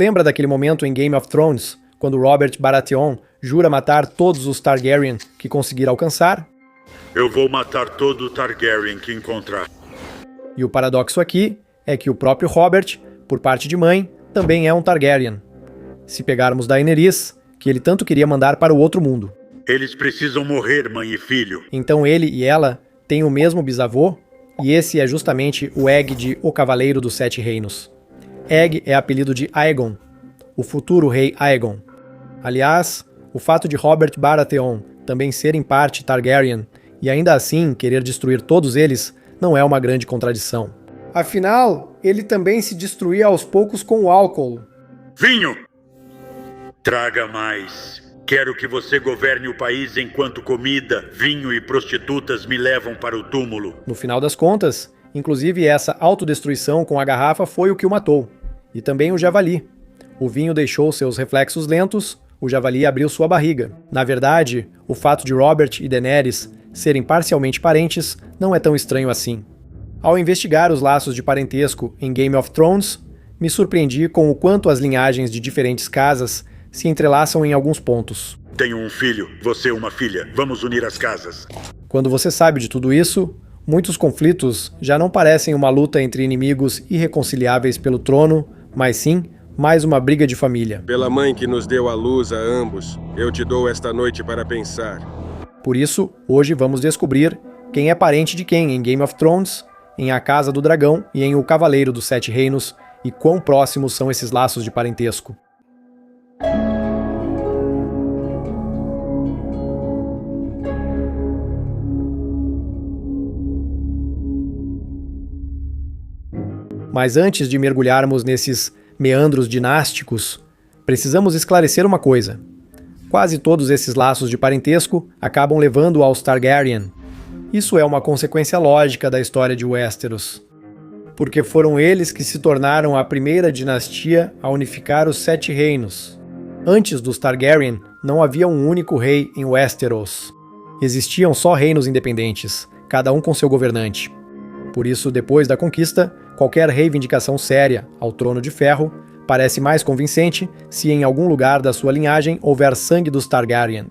Lembra daquele momento em Game of Thrones, quando Robert Baratheon jura matar todos os Targaryen que conseguir alcançar? Eu vou matar todo o Targaryen que encontrar. E o paradoxo aqui é que o próprio Robert, por parte de mãe, também é um Targaryen. Se pegarmos Daenerys, que ele tanto queria mandar para o outro mundo. Eles precisam morrer, mãe e filho. Então ele e ela têm o mesmo bisavô, e esse é justamente o Egg de O Cavaleiro dos Sete Reinos. Egg é apelido de Aegon, o futuro rei Aegon. Aliás, o fato de Robert Baratheon também ser em parte Targaryen e ainda assim querer destruir todos eles não é uma grande contradição. Afinal, ele também se destruía aos poucos com o álcool. Vinho! Traga mais. Quero que você governe o país enquanto comida, vinho e prostitutas me levam para o túmulo. No final das contas, inclusive essa autodestruição com a garrafa foi o que o matou. E também o javali. O vinho deixou seus reflexos lentos, o javali abriu sua barriga. Na verdade, o fato de Robert e Daenerys serem parcialmente parentes não é tão estranho assim. Ao investigar os laços de parentesco em Game of Thrones, me surpreendi com o quanto as linhagens de diferentes casas se entrelaçam em alguns pontos. Tenho um filho, você uma filha. Vamos unir as casas. Quando você sabe de tudo isso, muitos conflitos já não parecem uma luta entre inimigos irreconciliáveis pelo trono, mas sim mais uma briga de família. Pela mãe que nos deu a luz a ambos, eu te dou esta noite para pensar. Por isso, hoje vamos descobrir quem é parente de quem em Game of Thrones, em A Casa do Dragão e em O Cavaleiro dos Sete Reinos, e quão próximos são esses laços de parentesco. Mas antes de mergulharmos nesses meandros dinásticos, precisamos esclarecer uma coisa. Quase todos esses laços de parentesco acabam levando aos Targaryen. Isso é uma consequência lógica da história de Westeros, porque foram eles que se tornaram a primeira dinastia a unificar os Sete Reinos. Antes dos Targaryen, não havia um único rei em Westeros. Existiam só reinos independentes, cada um com seu governante. Por isso, depois da conquista, qualquer reivindicação séria ao Trono de Ferro parece mais convincente se em algum lugar da sua linhagem houver sangue dos Targaryen.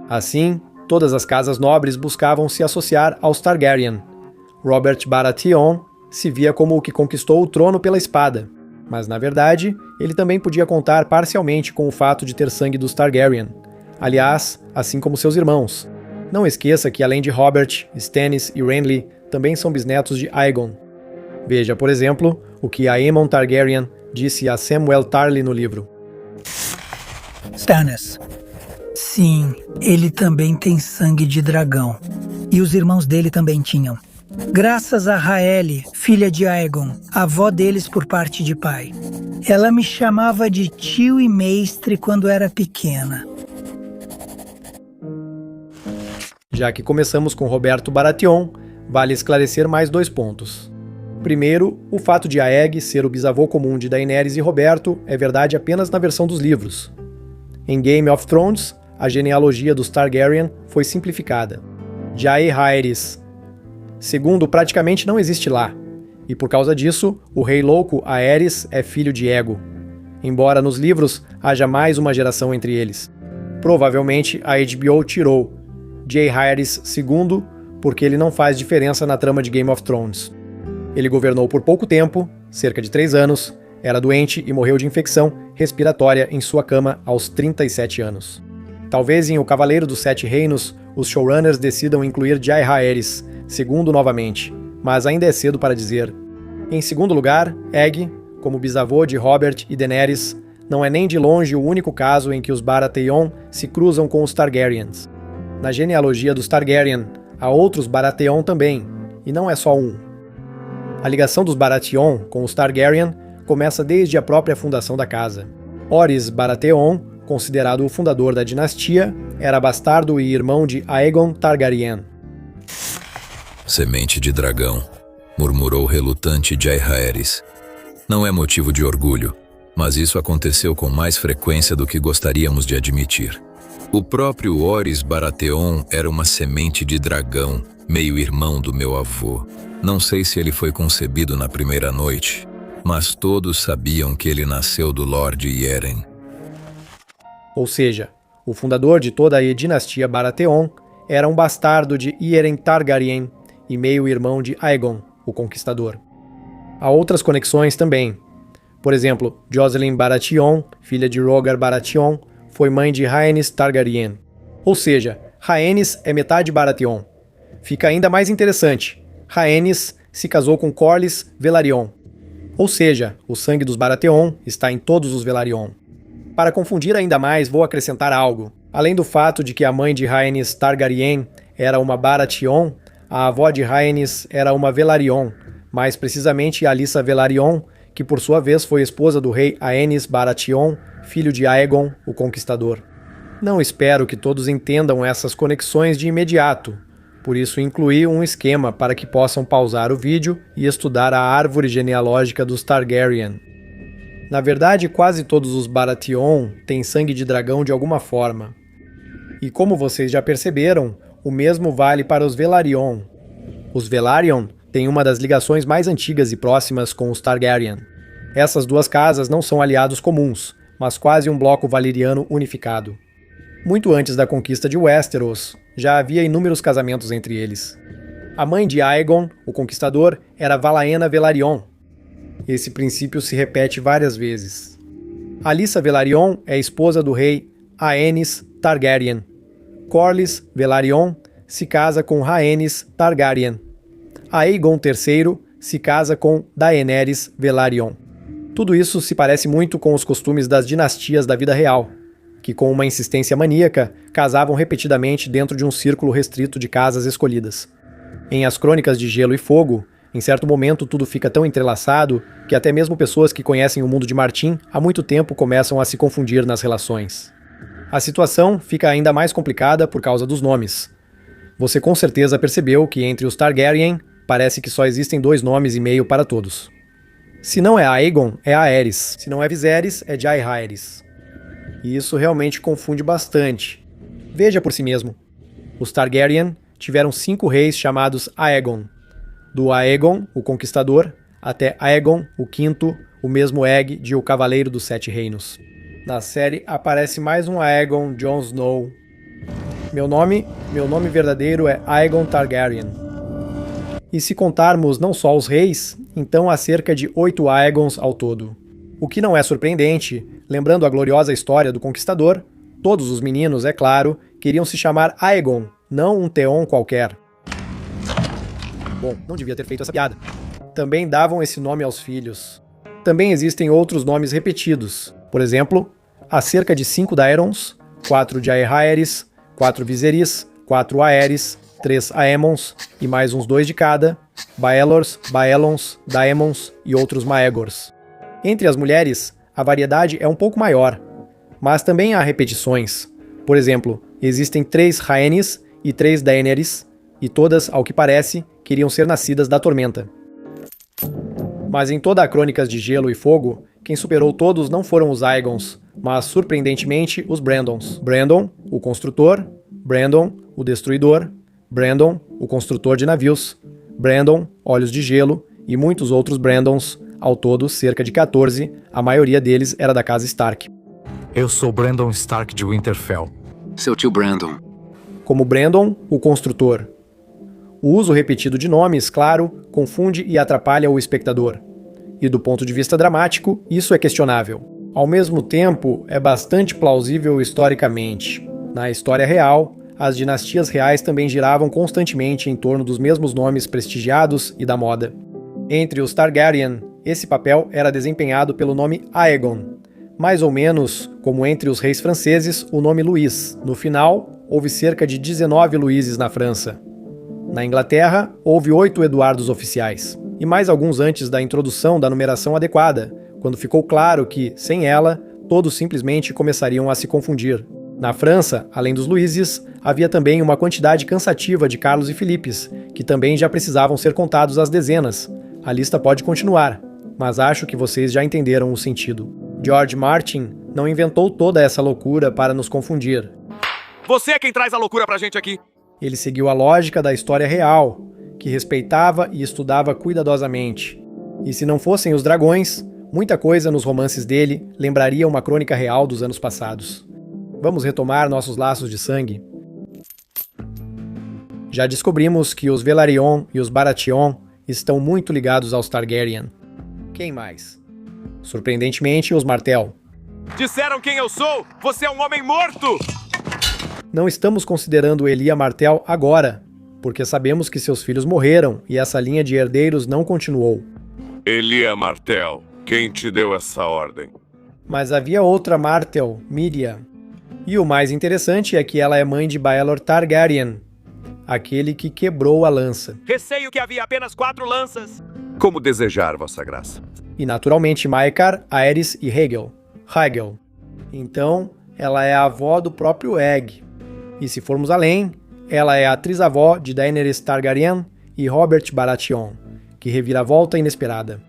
Assim, todas as casas nobres buscavam se associar aos Targaryen. Robert Baratheon se via como o que conquistou o trono pela espada, mas na verdade, ele também podia contar parcialmente com o fato de ter sangue dos Targaryen. Aliás, assim como seus irmãos. Não esqueça que além de Robert, Stannis e Renly, também são bisnetos de Aegon. Veja, por exemplo, o que Aemon Targaryen disse a Samwell Tarly no livro. Stannis. Sim, ele também tem sangue de dragão. E os irmãos dele também tinham. Graças a Raelle, filha de Aegon, avó deles por parte de pai. Ela me chamava de tio e mestre quando era pequena. Já que começamos com Roberto Baratheon, vale esclarecer mais 2 pontos. Primeiro, o fato de Aeg ser o bisavô comum de Daenerys e Roberto é verdade apenas na versão dos livros. Em Game of Thrones, a genealogia dos Targaryen foi simplificada. Jaehaerys II praticamente não existe lá, e por causa disso, o rei louco Aerys é filho de Ego, embora nos livros haja mais uma geração entre eles. Provavelmente a HBO tirou Jaehaerys II porque ele não faz diferença na trama de Game of Thrones. Ele governou por pouco tempo, cerca de 3 anos, era doente e morreu de infecção respiratória em sua cama aos 37 anos. Talvez em O Cavaleiro dos Sete Reinos, os showrunners decidam incluir Jaehaerys II novamente, mas ainda é cedo para dizer. Em segundo lugar, Egg, como bisavô de Robert e Daenerys, não é nem de longe o único caso em que os Baratheon se cruzam com os Targaryens. Na genealogia dos Targaryen, há outros Baratheon também, e não é só um. A ligação dos Baratheon com os Targaryen começa desde a própria fundação da casa. Orys Baratheon, considerado o fundador da dinastia, era bastardo e irmão de Aegon Targaryen. Semente de dragão, murmurou relutante Jaehaerys. Não é motivo de orgulho, mas isso aconteceu com mais frequência do que gostaríamos de admitir. O próprio Orys Baratheon era uma semente de dragão, meio-irmão do meu avô. Não sei se ele foi concebido na primeira noite, mas todos sabiam que ele nasceu do Lorde Yeren. Ou seja, o fundador de toda a dinastia Baratheon era um bastardo de Yeren Targaryen e meio-irmão de Aegon, o Conquistador. Há outras conexões também. Por exemplo, Jocelyn Baratheon, filha de Rhaegar Baratheon, foi mãe de Rhaenys Targaryen. Ou seja, Rhaenys é metade Baratheon. Fica ainda mais interessante. Rhaenys se casou com Corlys Velaryon. Ou seja, o sangue dos Baratheon está em todos os Velaryon. Para confundir ainda mais, vou acrescentar algo. Além do fato de que a mãe de Rhaenys Targaryen era uma Baratheon, a avó de Rhaenys era uma Velaryon, mais precisamente Alyssa Velaryon, que por sua vez foi esposa do rei Aenys Baratheon, filho de Aegon, o Conquistador. Não espero que todos entendam essas conexões de imediato, por isso incluí um esquema para que possam pausar o vídeo e estudar a árvore genealógica dos Targaryen. Na verdade, quase todos os Baratheon têm sangue de dragão de alguma forma. E como vocês já perceberam, o mesmo vale para os Velaryon. Os Velaryon têm uma das ligações mais antigas e próximas com os Targaryen. Essas duas casas não são aliados comuns, mas quase um bloco valeriano unificado. Muito antes da conquista de Westeros, já havia inúmeros casamentos entre eles. A mãe de Aegon, o Conquistador, era Valaena Velaryon. Esse princípio se repete várias vezes. Alyssa Velaryon é esposa do rei Aenys Targaryen. Corlys Velaryon se casa com Rhaenys Targaryen. Aegon III se casa com Daenerys Velaryon. Tudo isso se parece muito com os costumes das dinastias da vida real, que com uma insistência maníaca casavam repetidamente dentro de um círculo restrito de casas escolhidas. Em As Crônicas de Gelo e Fogo, em certo momento tudo fica tão entrelaçado que até mesmo pessoas que conhecem o mundo de Martin há muito tempo começam a se confundir nas relações. A situação fica ainda mais complicada por causa dos nomes. Você com certeza percebeu que entre os Targaryen parece que só existem 2 nomes e meio para todos. Se não é Aegon, é Aerys. Se não é Viserys, é Jaehaerys. E isso realmente confunde bastante. Veja por si mesmo. Os Targaryen tiveram 5 reis chamados Aegon. Do Aegon, o Conquistador, até Aegon, o Quinto, o mesmo Egg de O Cavaleiro dos 7 Reinos. Na série aparece mais um Aegon Jon Snow. Meu nome verdadeiro é Aegon Targaryen. E se contarmos não só os reis, então há cerca de 8 Aegons ao todo. O que não é surpreendente, lembrando a gloriosa história do Conquistador, todos os meninos, é claro, queriam se chamar Aegon, não um Theon qualquer. Bom, não devia ter feito essa piada. Também davam esse nome aos filhos. Também existem outros nomes repetidos. Por exemplo, há cerca de 5 Daerons, 4 Jaehaerys, 4 Viserys, 4 Aerys, 3 Aemons e mais uns 2 de cada, Baelors, Baelons, Daemons e outros Maegors. Entre as mulheres, a variedade é um pouco maior, mas também há repetições. Por exemplo, existem 3 Rhaenys e 3 Daenerys, e todas, ao que parece, queriam ser nascidas da Tormenta. Mas em toda a Crônicas de Gelo e Fogo, quem superou todos não foram os Aegons, mas surpreendentemente os Brandons. Brandon, o construtor, Brandon, o destruidor, Brandon, o construtor de navios, Brandon, Olhos de Gelo e muitos outros Brandons, ao todo cerca de 14, a maioria deles era da casa Stark. Eu sou Brandon Stark de Winterfell. Seu tio Brandon. Como Brandon, o construtor. O uso repetido de nomes, claro, confunde e atrapalha o espectador. E do ponto de vista dramático, isso é questionável. Ao mesmo tempo, é bastante plausível historicamente. Na história real, as dinastias reais também giravam constantemente em torno dos mesmos nomes prestigiados e da moda. Entre os Targaryen, esse papel era desempenhado pelo nome Aegon, mais ou menos como entre os reis franceses o nome Luís. No final, houve cerca de 19 Luíses na França. Na Inglaterra, houve 8 Eduardos oficiais, e mais alguns antes da introdução da numeração adequada, quando ficou claro que, sem ela, todos simplesmente começariam a se confundir. Na França, além dos Luíses, havia também uma quantidade cansativa de Carlos e Filipes, que também já precisavam ser contados às dezenas. A lista pode continuar, mas acho que vocês já entenderam o sentido. George Martin não inventou toda essa loucura para nos confundir. Você é quem traz a loucura pra gente aqui. Ele seguiu a lógica da história real, que respeitava e estudava cuidadosamente. E se não fossem os dragões, muita coisa nos romances dele lembraria uma crônica real dos anos passados. Vamos retomar nossos laços de sangue? Já descobrimos que os Velaryon e os Baratheon estão muito ligados aos Targaryen. Quem mais? Surpreendentemente, os Martell. Disseram quem eu sou! Você é um homem morto! Não estamos considerando Elia Martell agora, porque sabemos que seus filhos morreram e essa linha de herdeiros não continuou. Elia Martell, quem te deu essa ordem? Mas havia outra Martell, Miria. E o mais interessante é que ela é mãe de Baelor Targaryen, aquele que quebrou a lança. Receio que havia apenas 4 lanças. Como desejar, vossa graça. E naturalmente Maekar, Aerys e Rhaegal. Então, ela é a avó do próprio Egg. E se formos além, ela é a atriz-avó de Daenerys Targaryen e Robert Baratheon, que reviravolta inesperada.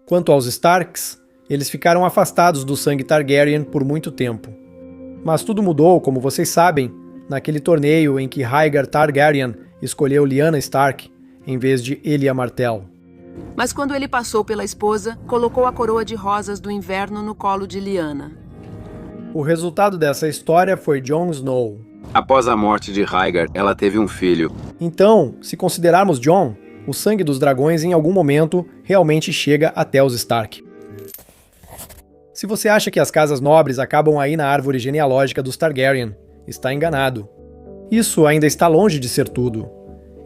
Quanto aos Starks, eles ficaram afastados do sangue Targaryen por muito tempo. Mas tudo mudou, como vocês sabem, naquele torneio em que Rhaegar Targaryen escolheu Lyanna Stark em vez de Elia Martell. Mas quando ele passou pela esposa, colocou a coroa de rosas do inverno no colo de Lyanna. O resultado dessa história foi Jon Snow. Após a morte de Rhaegar, ela teve um filho. Então, se considerarmos Jon, o sangue dos dragões em algum momento realmente chega até os Stark. Se você acha que as casas nobres acabam aí na árvore genealógica dos Targaryen, está enganado. Isso ainda está longe de ser tudo.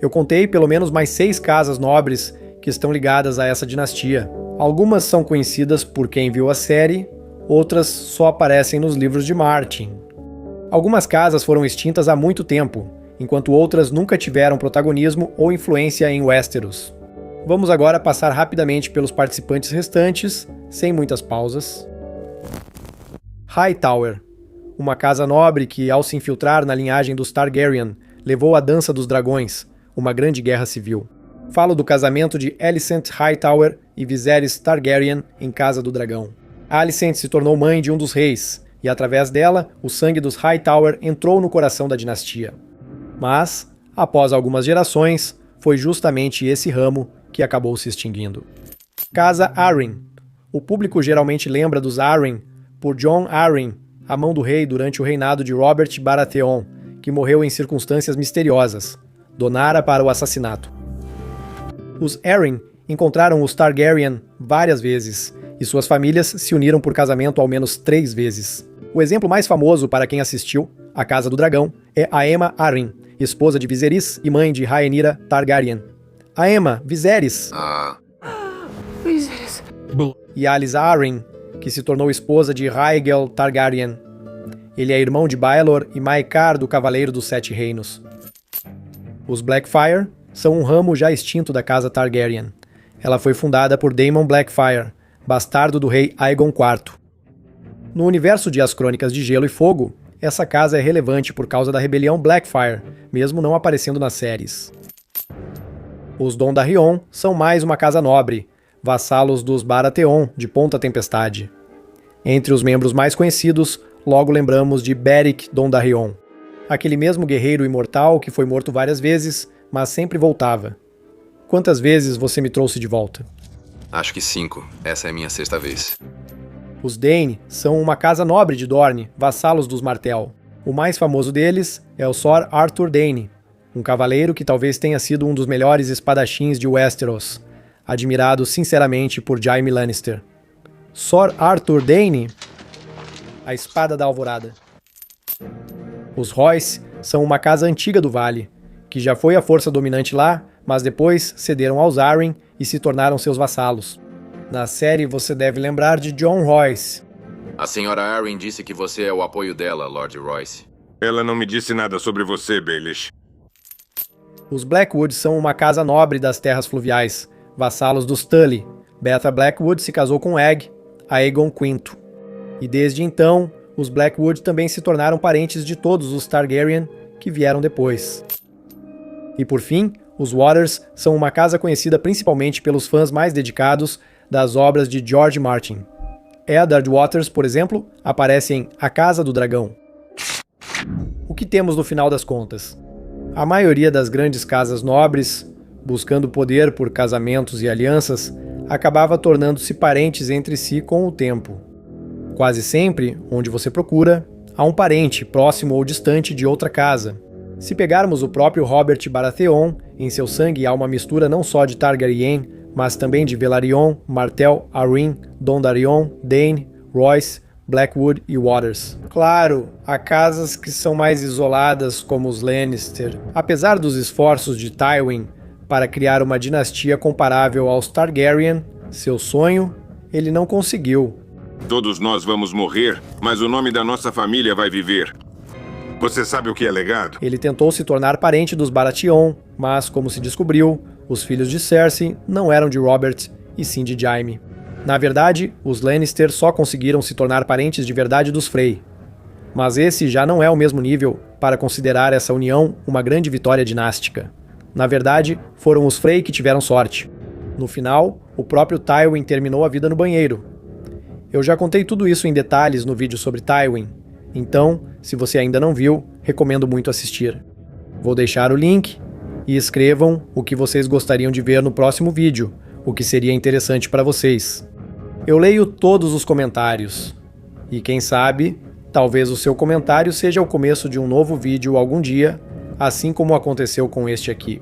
Eu contei pelo menos mais 6 casas nobres que estão ligadas a essa dinastia. Algumas são conhecidas por quem viu a série, outras só aparecem nos livros de Martin. Algumas casas foram extintas há muito tempo, enquanto outras nunca tiveram protagonismo ou influência em Westeros. Vamos agora passar rapidamente pelos participantes restantes, sem muitas pausas. Hightower, uma casa nobre que, ao se infiltrar na linhagem dos Targaryen, levou a Dança dos Dragões, uma grande guerra civil. Falo do casamento de Alicent Hightower e Viserys Targaryen em Casa do Dragão. Alicent se tornou mãe de um dos reis, e através dela, o sangue dos Hightower entrou no coração da dinastia. Mas, após algumas gerações, foi justamente esse ramo que acabou se extinguindo. Casa Arryn. O público geralmente lembra dos Arryn por Jon Arryn, a mão do rei durante o reinado de Robert Baratheon, que morreu em circunstâncias misteriosas. Donara para o assassinato. Os Arryn encontraram os Targaryen várias vezes, e suas famílias se uniram por casamento ao menos 3 vezes. O exemplo mais famoso para quem assistiu A Casa do Dragão é Aemma Arryn, esposa de Viserys e mãe de Rhaenyra Targaryen. Aemma, Viserys. Viserys. E Alysa Arryn, que se tornou esposa de Rhaegal Targaryen. Ele é irmão de Baelor e Maekar do Cavaleiro dos 7 Reinos. Os Blackfyre são um ramo já extinto da casa Targaryen. Ela foi fundada por Daemon Blackfyre, bastardo do rei Aegon IV. No universo de As Crônicas de Gelo e Fogo, essa casa é relevante por causa da rebelião Blackfyre, mesmo não aparecendo nas séries. Os Dondarrion são mais uma casa nobre, vassalos dos Baratheon de Ponta Tempestade. Entre os membros mais conhecidos, logo lembramos de Beric Dondarrion, aquele mesmo guerreiro imortal que foi morto várias vezes, mas sempre voltava. Quantas vezes você me trouxe de volta? Acho que 5. Essa é a minha 6ª vez. Os Dayne são uma casa nobre de Dorne, vassalos dos Martell. O mais famoso deles é o Sor Arthur Dayne, um cavaleiro que talvez tenha sido um dos melhores espadachins de Westeros, admirado sinceramente por Jaime Lannister. Sor Arthur Dayne, a espada da alvorada. Os Royce são uma casa antiga do Vale, que já foi a força dominante lá, mas depois cederam aos Arryn e se tornaram seus vassalos. Na série você deve lembrar de Jon Royce. A senhora Arryn disse que você é o apoio dela, Lord Royce. Ela não me disse nada sobre você, Baelish. Os Blackwood são uma casa nobre das terras fluviais, vassalos dos Tully. Betha Blackwood se casou com Egg, Aegon V. E desde então, os Blackwood também se tornaram parentes de todos os Targaryen que vieram depois. E por fim, os Waters são uma casa conhecida principalmente pelos fãs mais dedicados das obras de George Martin. Eddard Waters, por exemplo, aparece em A Casa do Dragão. O que temos no final das contas? A maioria das grandes casas nobres, buscando poder por casamentos e alianças, acabava tornando-se parentes entre si com o tempo. Quase sempre, onde você procura, há um parente, próximo ou distante de outra casa. Se pegarmos o próprio Robert Baratheon, em seu sangue há uma mistura não só de Targaryen, mas também de Velaryon, Martell, Arryn, Dondarrion, Dany, Royce, Blackwood e Waters. Claro, há casas que são mais isoladas, como os Lannister. Apesar dos esforços de Tywin para criar uma dinastia comparável aos Targaryen, seu sonho, ele não conseguiu. Todos nós vamos morrer, mas o nome da nossa família vai viver. Você sabe o que é legado? Ele tentou se tornar parente dos Baratheon, mas, como se descobriu, os filhos de Cersei não eram de Robert, e sim de Jaime. Na verdade, os Lannister só conseguiram se tornar parentes de verdade dos Frey. Mas esse já não é o mesmo nível para considerar essa união uma grande vitória dinástica. Na verdade, foram os Frey que tiveram sorte. No final, o próprio Tywin terminou a vida no banheiro. Eu já contei tudo isso em detalhes no vídeo sobre Tywin, então, se você ainda não viu, recomendo muito assistir. Vou deixar o link e escrevam o que vocês gostariam de ver no próximo vídeo, o que seria interessante para vocês. Eu leio todos os comentários. E quem sabe, talvez o seu comentário seja o começo de um novo vídeo algum dia, assim como aconteceu com este aqui.